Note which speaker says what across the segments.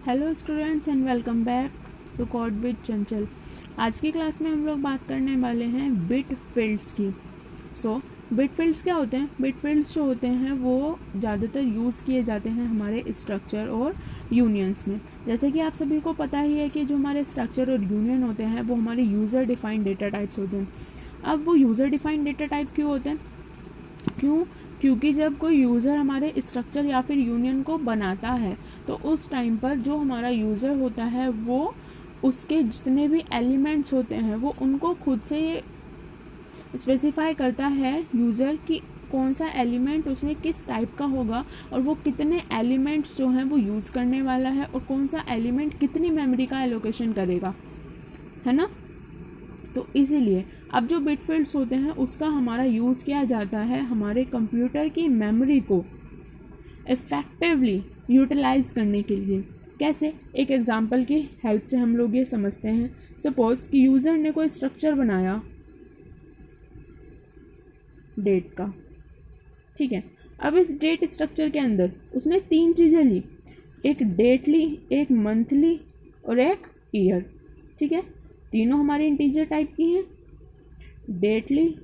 Speaker 1: Hello students and welcome back to code with Chanchal. आज की class में हम लोग बात करने वाले हैं बिट फील्ड्स की। बिट फील्ड्स क्या होते हैं? बिट फील्ड्स जो होते हैं वो ज़्यादातर यूज़ किए जाते हैं हमारे स्ट्रक्चर और यूनियंस में। जैसे कि आप सभी को पता ही है कि जो हमारे स्ट्रक्चर और यूनियन होते हैं वो हमारे यूज़र डिफाइंड डेटा टाइप्स होते हैं। अब वो यूज़र डिफाइंड डेटा टाइप क्यों होते हैं? क्योंकि जब कोई यूज़र हमारे स्ट्रक्चर या फिर यूनियन को बनाता है तो उस टाइम पर जो हमारा यूज़र होता है वो उसके जितने भी एलिमेंट्स होते हैं वो उनको खुद से स्पेसिफाई करता है यूज़र कि कौन सा एलिमेंट उसमें किस टाइप का होगा और वो कितने एलिमेंट्स जो हैं वो यूज़ करने वाला है और कौन सा एलिमेंट कितनी मेमोरी का एलोकेशन करेगा, है ना। तो इसीलिए अब जो बिट फील्ड्स होते हैं उसका हमारा यूज़ किया जाता है हमारे कंप्यूटर की मेमोरी को इफ़ेक्टिवली यूटिलाइज करने के लिए। कैसे? एक एग्जांपल की हेल्प से हम लोग ये समझते हैं। सपोज कि यूज़र ने कोई स्ट्रक्चर बनाया डेट का, ठीक है। अब इस डेट स्ट्रक्चर के अंदर उसने 3 चीज़ें ली, एक डेट ली, एक मंथ ली और एक ईयर, ठीक है। तीनों हमारे इंटीजर टाइप की हैं, डेट ली,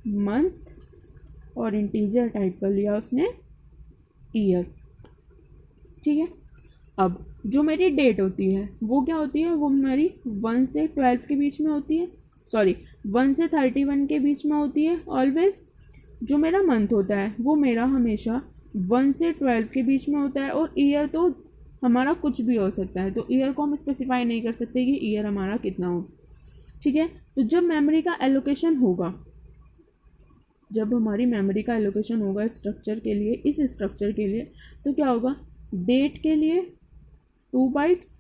Speaker 1: मंथ और इंटीजर टाइप का लिया उसने ईयर, ठीक है। अब जो मेरी डेट होती है वो क्या होती है? वो हमारी 1 से 12 के बीच में होती है, 1 से 31 के बीच में होती है ऑलवेज। जो मेरा मंथ होता है वो मेरा हमेशा 1 से 12 के बीच में होता है और ईयर तो हमारा कुछ भी हो सकता है, तो ईयर को हम स्पेसिफाई नहीं कर सकते कि ईयर हमारा कितना हो, ठीक है। तो जब मेमोरी का एलोकेशन होगा, जब हमारी मेमोरी का एलोकेशन होगा स्ट्रक्चर के लिए, इस स्ट्रक्चर के लिए, तो क्या होगा? डेट के लिए 2 bytes,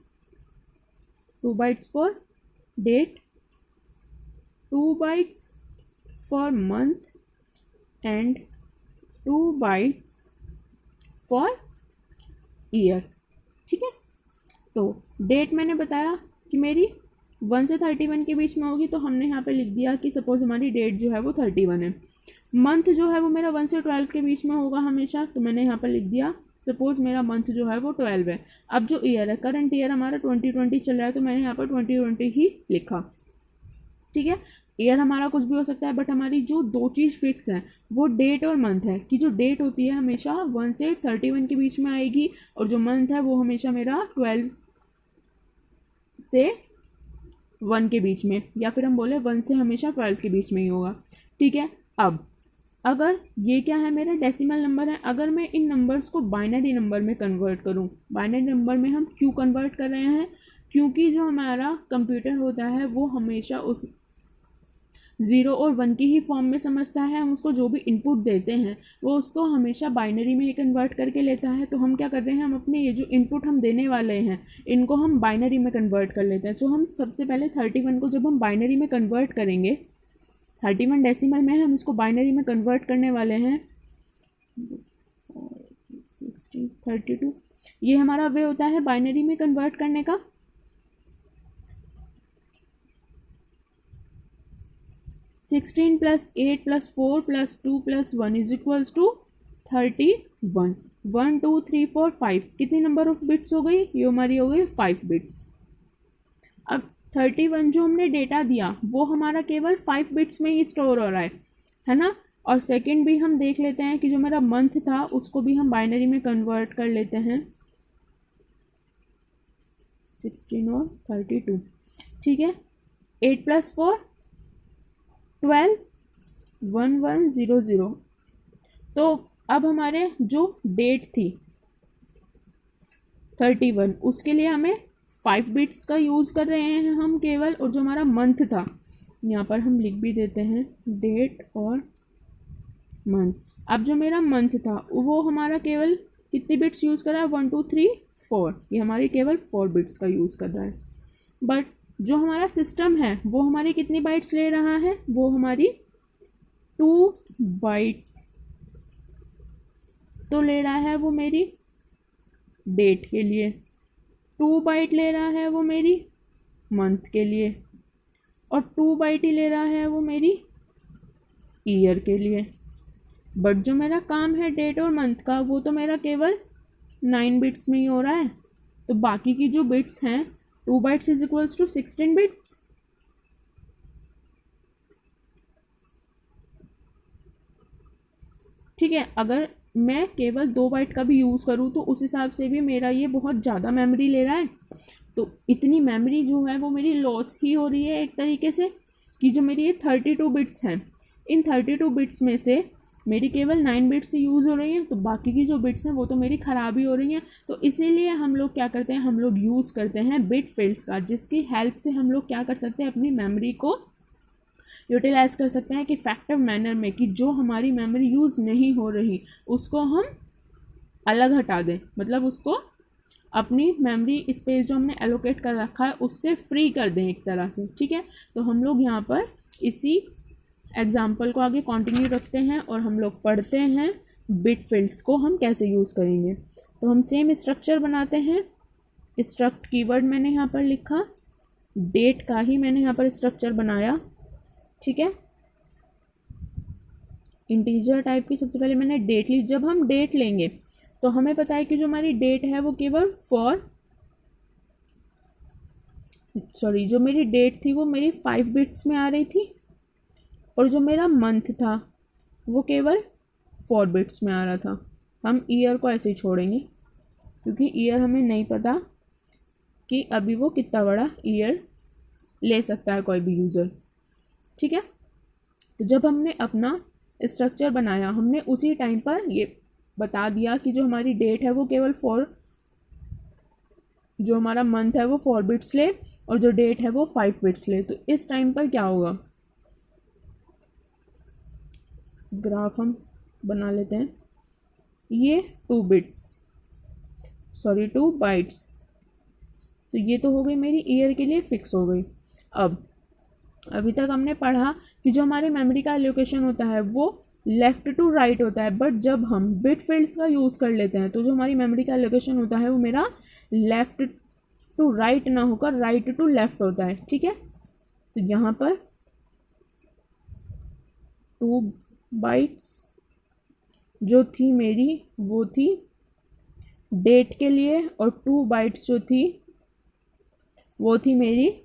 Speaker 1: 2 bytes for date, 2 bytes for month and 2 bytes for year, ठीक है। तो डेट मैंने बताया कि मेरी 1 से 31 के बीच में होगी, तो हमने यहाँ पे लिख दिया कि सपोज हमारी डेट जो है वो 31 है। मंथ जो है वो मेरा 1 से 12 के बीच में होगा हमेशा, तो मैंने यहाँ पर लिख दिया सपोज मेरा मंथ जो है वो 12 है। अब जो ईयर है, करंट ईयर हमारा 2020 चल रहा है, तो मैंने यहाँ पर 2020 ही लिखा, ठीक है। ईयर हमारा कुछ भी हो सकता है, बट हमारी जो 2 चीज़ फिक्स है वो डेट और मंथ है कि जो डेट होती है हमेशा 1 से 31 के बीच में आएगी और जो मंथ है वो हमेशा मेरा 12 से 1 के बीच में, या फिर हम बोले 1 से हमेशा 12 के बीच में ही होगा, ठीक है। अब अगर ये क्या है, मेरा डेसिमल नंबर है, अगर मैं इन नंबर्स को बाइनरी नंबर में कन्वर्ट करूँ, बाइनरी नंबर में हम क्यों कन्वर्ट कर रहे हैं? क्योंकि जो हमारा कंप्यूटर होता है वो हमेशा उस 0 और 1 की ही फॉर्म में समझता है। हम उसको जो भी इनपुट देते हैं वो उसको हमेशा बाइनरी में ही कन्वर्ट करके लेता है। तो हम क्या कर रहे हैं, हम अपने ये जो इनपुट हम देने वाले हैं इनको हम बाइनरी में कन्वर्ट कर लेते हैं। तो हम सबसे पहले 31 को जब हम बाइनरी में कन्वर्ट करेंगे, 31 डेसिमल में हम इसको बाइनरी में कन्वर्ट करने वाले हैं 16 32, ये हमारा वे होता है बाइनरी में कन्वर्ट करने का। 16 + 8 + 4 + 2 + 1 = 31। 1 2 3 4 5 कितनी नंबर ऑफ बिट्स हो गई? ये हमारी हो गई 5 बिट्स। अब 31 जो हमने डेटा दिया वो हमारा केवल 5 बिट्स में ही स्टोर हो रहा है ना। और सेकंड भी हम देख लेते हैं कि जो मेरा मंथ था उसको भी हम बाइनरी में कन्वर्ट कर लेते हैं 16 और 32, ठीक है। 8 + 4 12 1 1 0 0। तो अब हमारे जो डेट थी 31 उसके लिए हमें 5 बिट्स का यूज़ कर रहे हैं हम केवल, और जो हमारा मंथ था यहाँ पर हम लिख भी देते हैं डेट और मंथ। अब जो मेरा मंथ था वो हमारा केवल कितनी बिट्स यूज़ कर रहा है? 1 2 3 4, ये हमारी केवल 4 बिट्स का यूज़ कर रहा है। बट जो हमारा सिस्टम है वो हमारी कितनी बाइट्स ले रहा है? वो हमारी 2 बाइट्स तो ले रहा है वो मेरी डेट के लिए, 2 बाइट ले रहा है वो मेरी मंथ के लिए, और 2 बाइट ही ले रहा है वो मेरी ईयर के लिए। बट जो मेरा काम है डेट और मंथ का वो तो मेरा केवल 9 बिट्स में ही हो रहा है, तो बाकी की जो बिट्स हैं 2 bytes is equals to 16 bits. ठीक है, अगर मैं केवल 2 बाइट का भी यूज़ करूँ तो उस हिसाब से भी मेरा ये बहुत ज़्यादा मेमोरी ले रहा है। तो इतनी मेमोरी जो है वो मेरी लॉस ही हो रही है एक तरीके से, कि जो मेरी ये 32 बिट्स हैं, इन 32 बिट्स में से मेरी केवल 9 बिट्स यूज़ हो रही हैं, तो बाकी की जो बिट्स हैं वो तो मेरी ख़राब ही हो रही हैं। तो इसीलिए हम लोग क्या करते हैं, हम लोग यूज़ करते हैं बिट फील्ड्स का, जिसकी हेल्प से हम लोग क्या कर सकते हैं, अपनी मेमोरी को यूटिलाइज कर सकते हैं कि इफेक्टिव मैनर में, कि जो हमारी मेमोरी यूज़ नहीं हो रही उसको हम अलग हटा दें, मतलब उसको अपनी मेमोरी स्पेस जो हमने एलोकेट कर रखा है उससे फ्री कर दें एक तरह से। ठीक है, तो हम लोग यहाँ पर इसी एग्जाम्पल को आगे कंटिन्यू रखते हैं और हम लोग पढ़ते हैं बिट फील्ड्स को हम कैसे यूज़ करेंगे। तो हम सेम स्ट्रक्चर बनाते हैं। स्ट्रक्ट कीवर्ड मैंने यहाँ पर लिखा, डेट का ही मैंने यहाँ पर स्ट्रक्चर बनाया। ठीक है, इंटीजर टाइप की सबसे पहले मैंने डेट ली। जब हम डेट लेंगे तो हमें पता है कि जो हमारी डेट है वो केवल जो मेरी डेट थी वो मेरी 5 बिट्स में आ रही थी, और जो मेरा मंथ था वो केवल 4 बिट्स में आ रहा था। हम ईयर को ऐसे ही छोड़ेंगे क्योंकि ईयर हमें नहीं पता कि अभी वो कितना बड़ा ईयर ले सकता है कोई भी यूज़र। ठीक है, तो जब हमने अपना स्ट्रक्चर बनाया, हमने उसी टाइम पर ये बता दिया कि जो हमारी डेट है वो केवल 4, जो हमारा मंथ है वो 4 बिट्स ले और जो डेट है वो 5 बिट्स ले। तो इस टाइम पर क्या होगा, ग्राफ हम बना लेते हैं। ये 2 बाइट्स, तो ये तो हो गई मेरी ईयर के लिए फिक्स हो गई। अब अभी तक हमने पढ़ा कि जो हमारे मेमोरी का एलोकेशन होता है वो लेफ़्ट टू राइट होता है, बट जब हम बिट फील्ड्स का यूज़ कर लेते हैं तो जो हमारी मेमोरी का एलोकेशन होता है वो मेरा लेफ़्ट टू राइट ना होकर राइट टू लेफ़्ट होता है। ठीक है, तो यहाँ पर 2 बाइट्स जो थी मेरी वो थी डेट के लिए, और 2 बाइट्स जो थी वो थी मेरी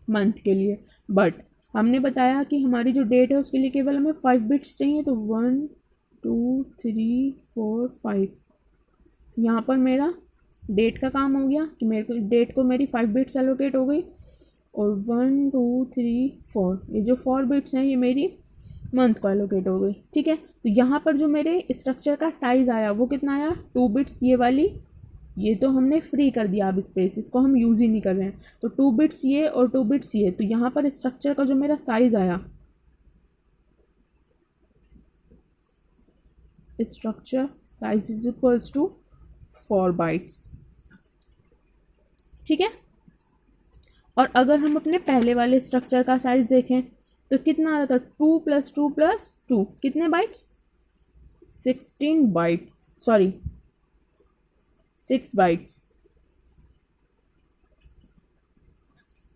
Speaker 1: मंथ के लिए। बट हमने बताया कि हमारी जो डेट है उसके लिए केवल हमें 5 बिट्स चाहिए, तो 1 2 3 4 5, यहाँ पर मेरा डेट का काम हो गया कि मेरे को डेट को मेरी 5 बिट्स एलोकेट हो गई, और 1 2 3 4 ये जो 4 बिट्स हैं ये मेरी मंथ को एलोकेट हो गई। ठीक है, तो यहाँ पर जो मेरे स्ट्रक्चर का साइज़ आया वो कितना आया, 2 बिट्स ये वाली, ये तो हमने फ्री कर दिया अब स्पेस, इसको हम यूज़ ही नहीं कर रहे हैं। तो 2 बिट्स ये और 2 बिट्स ये, तो यहाँ पर स्ट्रक्चर का जो मेरा साइज़ आया, structure size is equals to 4 bytes. ठीक है, और अगर हम अपने पहले वाले स्ट्रक्चर का साइज देखें तो कितना आ रहा था, 2 + 2 + 2 कितने बाइट्स, 16 बाइट्स, सॉरी 6 बाइट्स।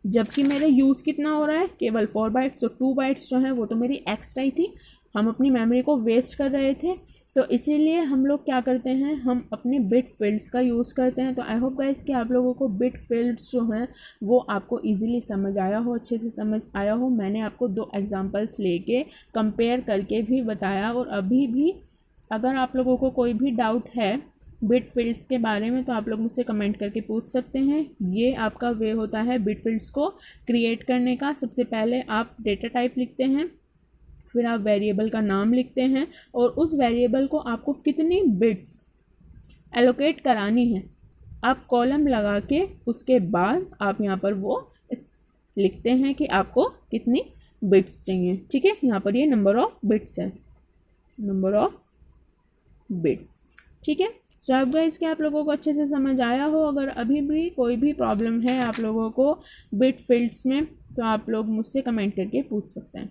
Speaker 1: जबकि मेरा यूज़ कितना हो रहा है, केवल 4 बाइट्स। तो 2 बाइट्स जो है वो तो मेरी एक्स्ट्रा ही थी, हम अपनी मेमोरी को वेस्ट कर रहे थे। तो इसीलिए हम लोग क्या करते हैं, हम अपने बिट फील्ड्स का यूज़ करते हैं। तो आई होप गाइस कि आप लोगों को बिट फील्ड्स जो हैं वो आपको इजीली समझ आया हो, अच्छे से समझ आया हो। मैंने आपको 2 एग्जांपल्स लेके कंपेयर करके भी बताया, और अभी भी अगर आप लोगों को कोई भी डाउट है बिट फील्ड्स के बारे में तो आप लोग मुझसे कमेंट करके पूछ सकते हैं। ये आपका वे होता है बिट फील्ड्स को क्रिएट करने का। सबसे पहले आप डेटा टाइप लिखते हैं, फिर आप वेरिएबल का नाम लिखते हैं, और उस वेरिएबल को आपको कितनी बिट्स एलोकेट करानी है आप कॉलम लगा के उसके बाद आप यहाँ पर वो लिखते हैं कि आपको कितनी बिट्स चाहिए। ठीक है, यहाँ पर ये नंबर ऑफ बिट्स है, नंबर ऑफ बिट्स। ठीक है, तो आप गाइस कि आप लोगों को अच्छे से समझ आया हो। अगर अभी भी कोई भी प्रॉब्लम है आप लोगों को बिट फील्ड्स में तो आप लोग मुझसे कमेंट करके पूछ सकते हैं।